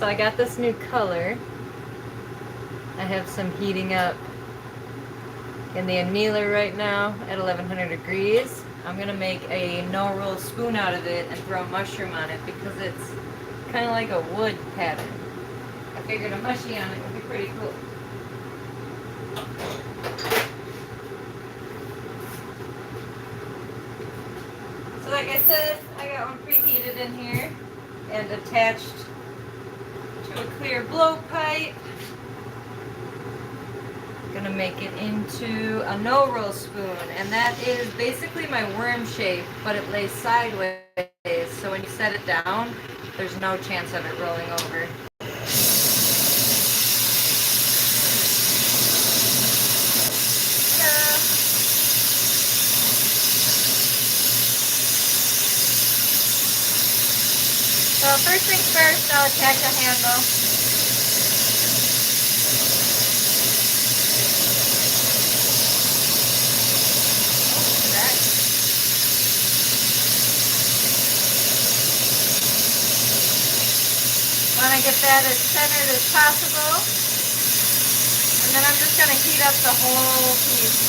So I got this new color. I have some heating up in the annealer right now at 1100 degrees. I'm gonna make a no-roll spoon out of it and throw a mushroom on it because it's kind of like a wood pattern. I figured a mushy on it would be pretty cool. So like I said, I got one preheated in here and attached to a clear blowpipe. Gonna make it into a no-roll spoon, and that is basically my worm shape, but it lays sideways, so when you set it down, there's no chance of it rolling over. Yeah. So first things first, I'll attach a handle. Want to get that as centered as possible. And then I'm just going to heat up the whole piece.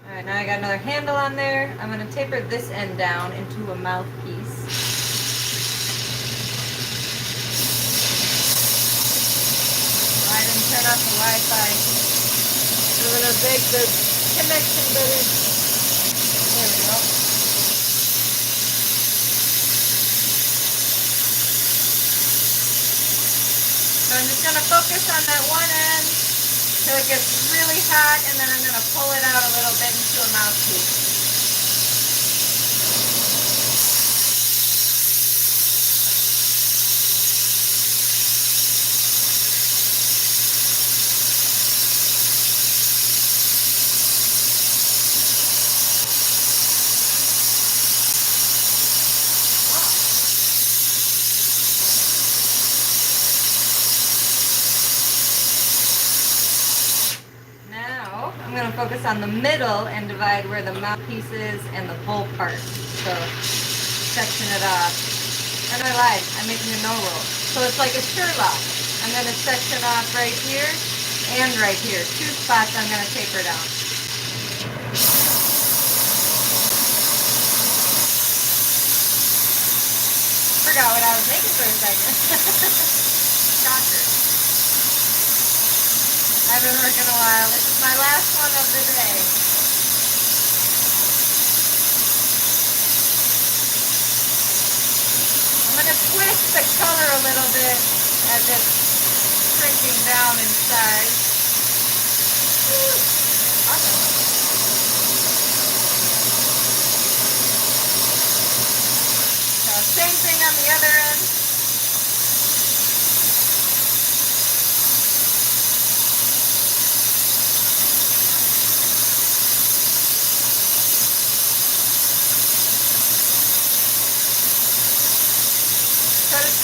Alright, now I got another handle on there. I'm going to taper this end down into a mouthpiece. I didn't turn off the Wi-Fi. I'm going to make the connection better. There we go. So I'm just going to focus on that one end till it gets really hot, and then I'm going to pull it out a little bit into a mouthpiece. I'm going to focus on the middle and divide where the mouthpiece is and the bowl part. So section it off. And I lied, I'm making a no-roll. So it's like a Sherlock. I'm going to section off right here and right here. Two spots I'm going to taper down. Forgot what I was making for a second. Shocker. I've been working a while. This is my last one of the day. I'm going to twist the color a little bit as it's shrinking down in size. Awesome. So same thing on the other end.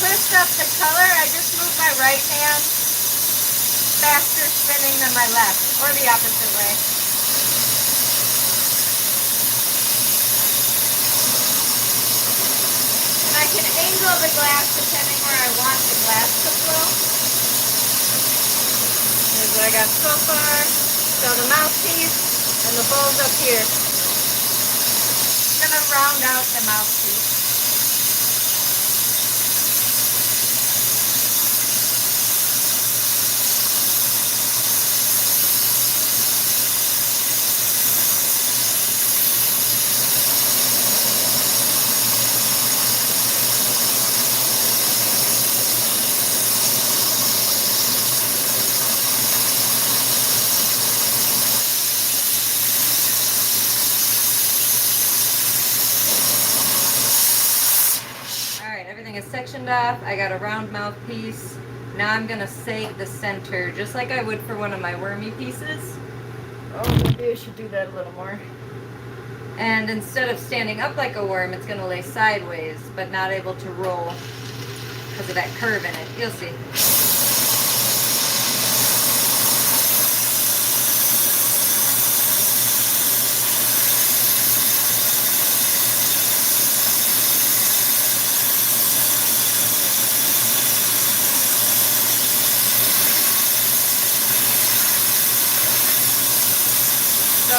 Twist up the color, I just moved my right hand faster spinning than my left, or the opposite way. And I can angle the glass depending where I want the glass to flow. Here's what I got so far. So the mouthpiece and the bowl's up here. I'm going to round out the mouthpiece. Everything is sectioned off. I got a round mouthpiece. Now I'm going to save the center just like I would for one of my wormy pieces. Oh, maybe I should do that a little more. And instead of standing up like a worm, it's going to lay sideways, but not able to roll because of that curve in it. You'll see.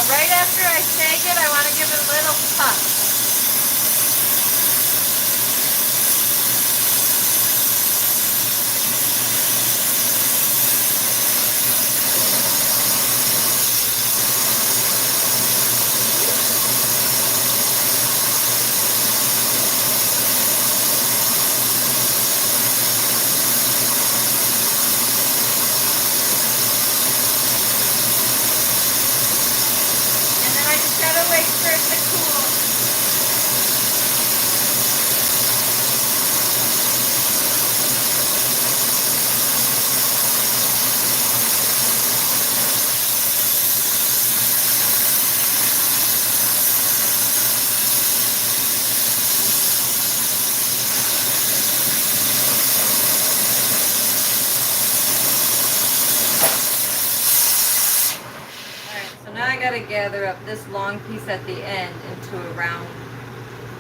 right after I shake it, I want to give it a little puff. Gotta wait for it to cool. So now I gotta gather up this long piece at the end into a round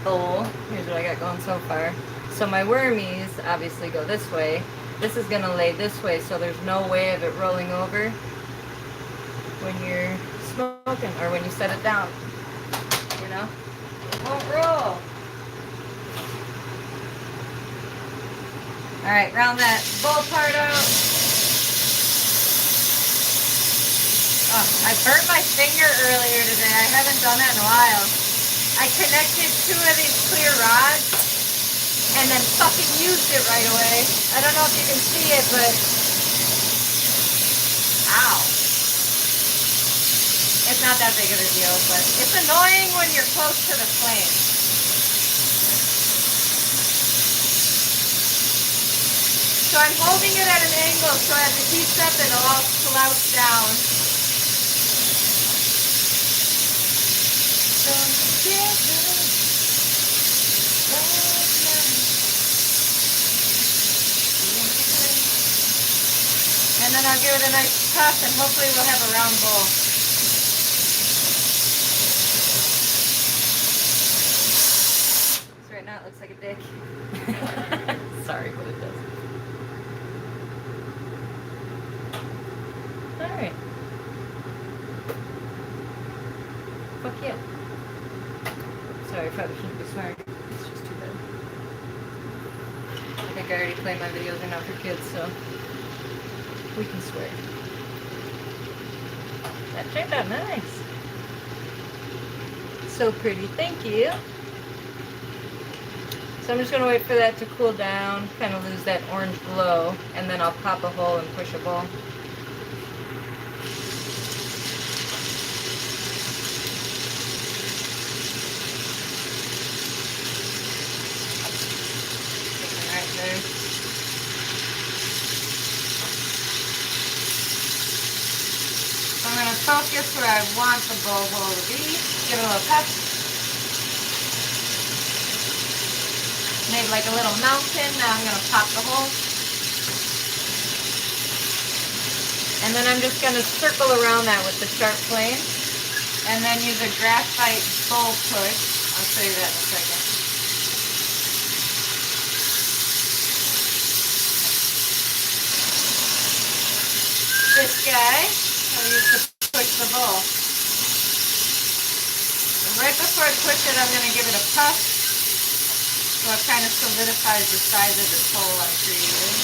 bowl. Here's what I got going so far. So my wormies obviously go this way. This is gonna lay this way, so there's no way of it rolling over when you're smoking or when you set it down. You know? It won't roll. Alright, round that bowl part out. Oh, I burnt my finger earlier today. I haven't done that in a while. I connected 2 of these clear rods and then fucking used it right away. I don't know if you can see it, but ow. It's not that big of a deal, but it's annoying when you're close to the flame. So I'm holding it at an angle so as it heats up it'll all slouch down. And then I'll give it a nice puff and hopefully we'll have a round bowl. So right now it looks like a dick. Sorry, but it does. Alright. Fuck yeah. Sorry, probably shouldn't be swearing. It's just too bad. I think I already played my videos are not for kids, so we can swear. That turned out nice. So pretty, thank you. So I'm just going to wait for that to cool down, kind of lose that orange glow, and then I'll pop a hole and push a bowl. I'm going to focus where I want the bowl hole to be. Give it a little pep. Made like a little mountain. Now I'm going to pop the hole. And then I'm just going to circle around that with the sharp flame. And then use a graphite bowl push. I'll show you that in a second. This guy, I'll use to push the bowl. And right before I push it, I'm going to give it a puff. So it kind of solidifies the size of this hole I created.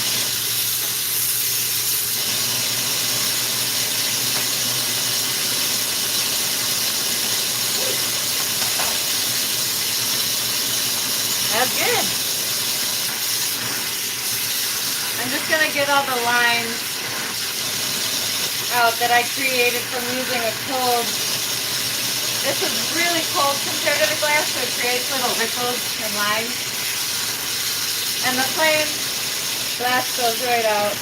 That's good. I'm just going to get all the lines out that I created from using a cold. This is really cold compared to the glass, so it creates little ripples and lines. And the flame glass goes right out.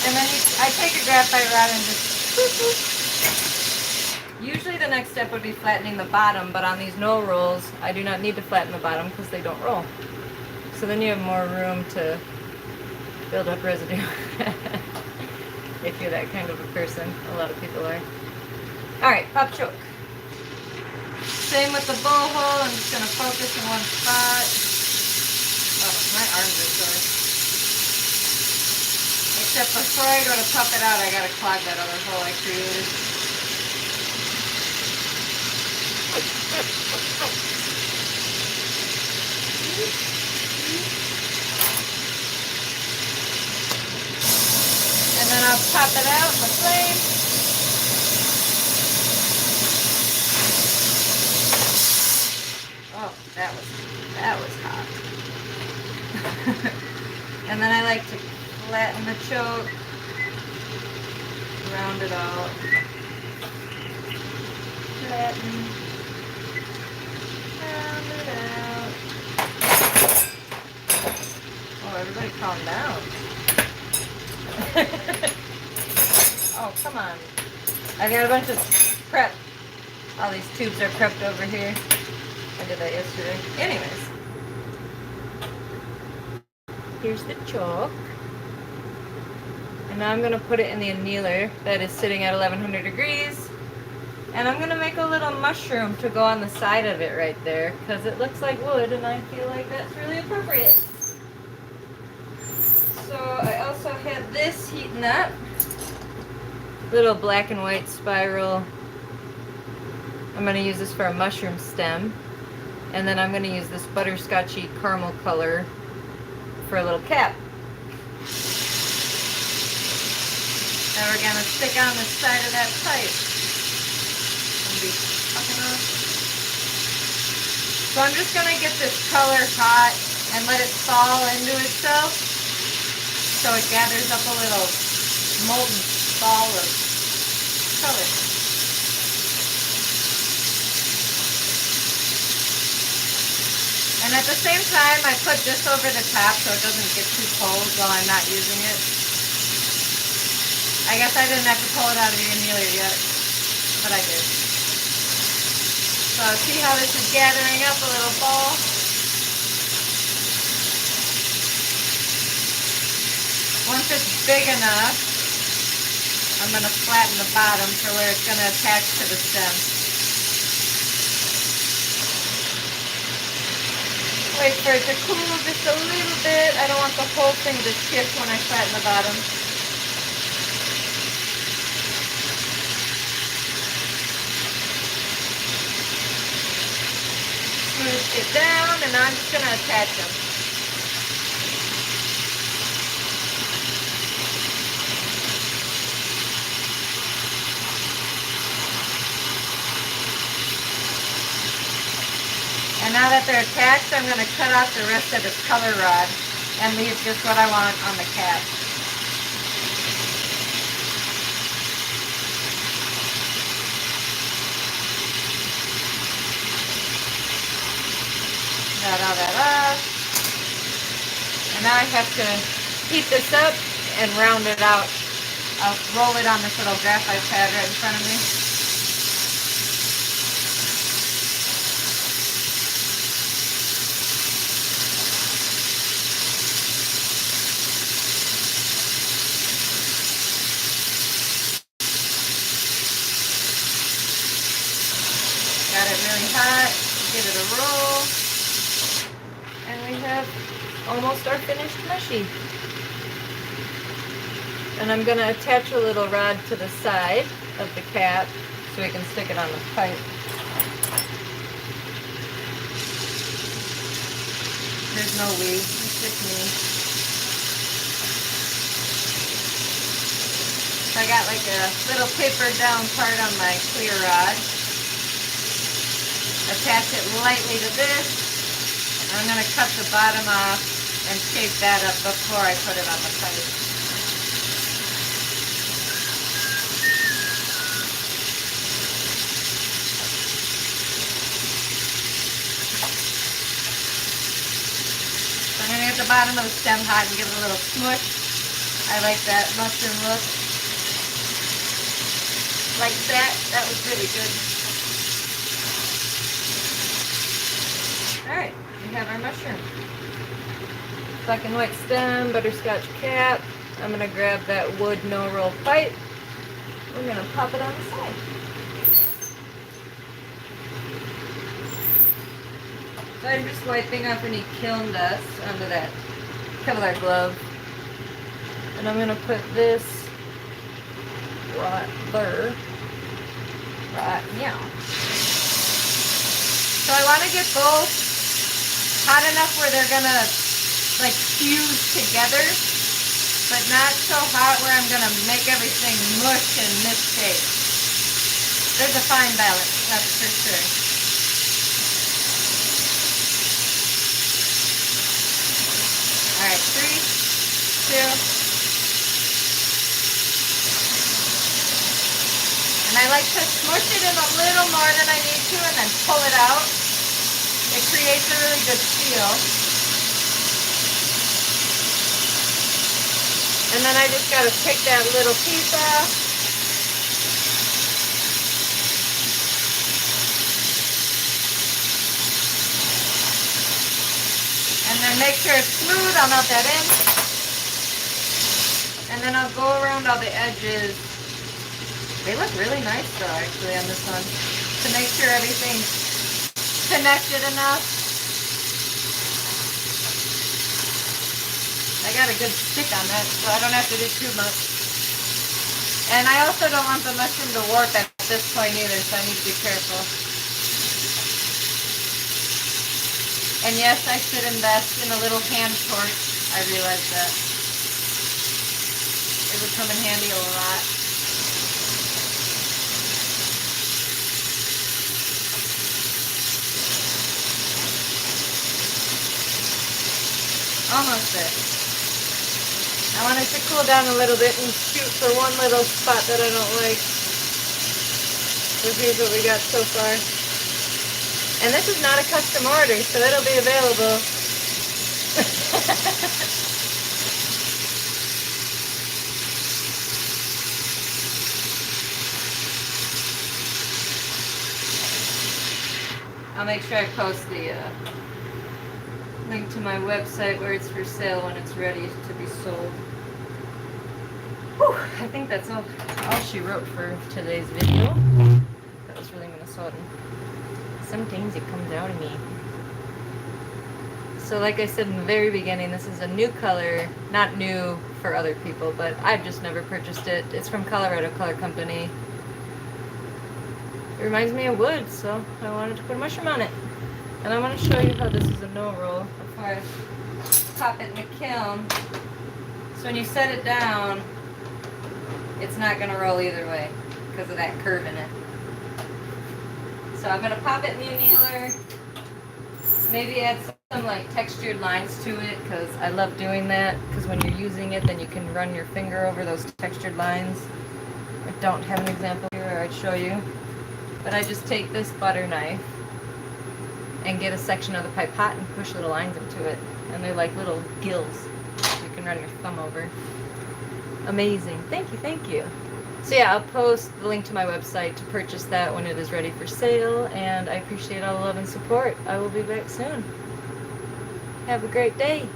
And then I take a graphite rod and just boop, boop. Usually the next step would be flattening the bottom, but on these no rolls, I do not need to flatten the bottom because they don't roll. So then you have more room to build up residue. If you're that kind of a person. A lot of people are. Alright, pop choke. Same with the bowl hole. I'm just going to focus in one spot. Oh, my arms are sore. Except before I go to puff it out, I gotta clog that other hole I created. And then I'll pop it out in the flame. Oh, that was hot. And then I like to flatten the choke, round it out, flatten, round it out. Oh, everybody calm down. Oh, come on. I got a bunch of prep. All these tubes are prepped over here. I did that yesterday. Anyways. Here's the chalk. And now I'm going to put it in the annealer that is sitting at 1100 degrees. And I'm going to make a little mushroom to go on the side of it right there, because it looks like wood and I feel like that's really appropriate. So I also have this heating up. Little black and white spiral. I'm going to use this for a mushroom stem. And then I'm going to use this butterscotchy caramel color for a little cap. Now we're going to stick on the side of that pipe. So I'm just going to get this color hot and let it fall into itself so it gathers up a little molten ball of color. And at the same time, I put this over the top so it doesn't get too cold while I'm not using it. I guess I didn't have to pull it out of the annealer yet, but I did. So see how this is gathering up a little ball? Once it's big enough, I'm going to flatten the bottom for where it's going to attach to the stem. Wait for it to cool just a little bit. I don't want the whole thing to shift when I flatten the bottom. Smooth it down, and I'm just going to attach them. And now that they're attached, I'm going to cut off the rest of this color rod and leave just what I want on the cap. Got all that off. And now I have to heat this up and round it out. I'll roll it on this little graphite pad right in front of me. Got it really hot, give it a roll, and we have almost our finished mushy. And I'm going to attach a little rod to the side of the cap so we can stick it on the pipe. There's no we, it's just me. So I got like a little tapered down part on my clear rod. Attach it lightly to this. I'm going to cut the bottom off and shape that up before I put it on the pipe. So I'm going to get the bottom of the stem hot and give it a little smush. I like that mushroom look. Like that. That was really good. Alright, we have our mushroom. Black and white stem, butterscotch cap. I'm going to grab that wood no-roll pipe. We're going to pop it on the side. So I'm just wiping off any kiln dust onto that Kevlar glove. And I'm gonna put this right there. Right now. So I want to get both hot enough where they're gonna like fuse together, but not so hot where I'm gonna make everything mush and misshape. There's a fine balance, that's for sure. Alright, 3, 2. And I like to smush it in a little more than I need to and then pull it out. It creates a really good seal. And then I just gotta pick that little piece off. And then make sure it's smooth, I'll melt that in. And then I'll go around all the edges. They look really nice though, actually, on this one. To make sure everything's connected enough. I got a good stick on that, so I don't have to do too much. And I also don't want the mushroom to warp at this point either, so I need to be careful. And yes, I should invest in a little hand torch. I realize that. It would come in handy a lot. Almost there. I want it to cool down a little bit and shoot for one little spot that I don't like. So here's what we got so far. And this is not a custom order, so it'll be available. I'll make sure I post the link to my website where it's for sale when it's ready to be sold. Whew, I think that's all she wrote for today's video. That was really Minnesotan. Some things it comes out of me. So like I said in the very beginning, this is a new color. Not new for other people, but I've just never purchased it. It's from Colorado Color Company. It reminds me of wood, so I wanted to put a mushroom on it. And I want to show you how this is a no-roll before I pop it in the kiln. So when you set it down, it's not going to roll either way because of that curve in it. So I'm going to pop it in the annealer. Maybe add some like textured lines to it because I love doing that. Because when you're using it, then you can run your finger over those textured lines. I don't have an example here, or I'd show you. But I just take this butter knife and get a section of the pipette and push little lines into it. And they're like little gills you can run your thumb over. Amazing. Thank you, thank you. So yeah, I'll post the link to my website to purchase that when it is ready for sale. And I appreciate all the love and support. I will be back soon. Have a great day.